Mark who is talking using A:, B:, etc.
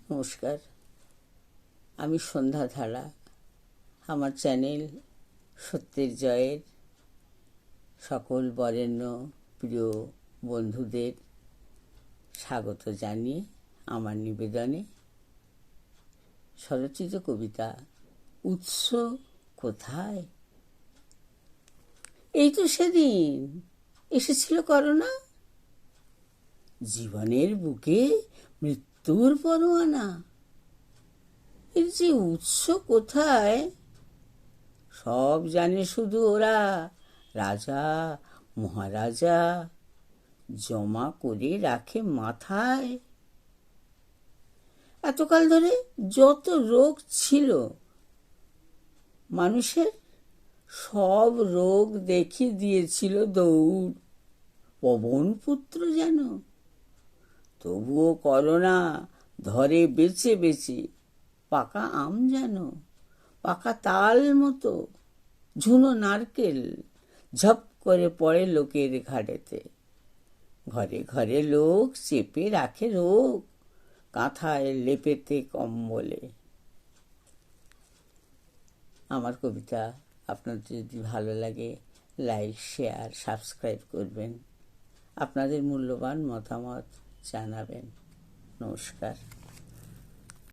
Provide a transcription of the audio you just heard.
A: নমস্কার, আমি সন্ধ্যা ধারা। আমার চ্যানেল সত্যের জয়ের সকল বরেণ্য প্রিয় বন্ধুদের স্বাগত জানিয়ে আমার নিবেদনে স্বরচিত কবিতা উৎস কোথায়। এই তো সেদিন এসেছিল করোনা, জীবনের বুকে মৃত্যুর পরোয়ানা। এর যে উৎস কোথায় সব জানে শুধু ওরা, রাজা মহারাজা জমা করে রাখে মাথায়। এতকাল ধরে যত রোগ ছিল মানুষের, সব রোগ দেখিয়ে দিয়েছিল দৌড় পবনপুত্র যেন। তবুও করোনা ধরে বেছে বেছে পাকা আম যেন, পাকা তাল মতো ঝুনো নারকেল ঝপ করে পড়ে লোকের ঘাড়েতে। ঘরে ঘরে লোক চেপে রাখে রোগ কাঁথায় লেপেতে কম্বলে। আমার কবিতা আপনাদের যদি ভালো লাগে লাইক, শেয়ার, সাবস্ক্রাইব করবেন। আপনাদের মূল্যবান মতামত জানাবেন। নমস্কার।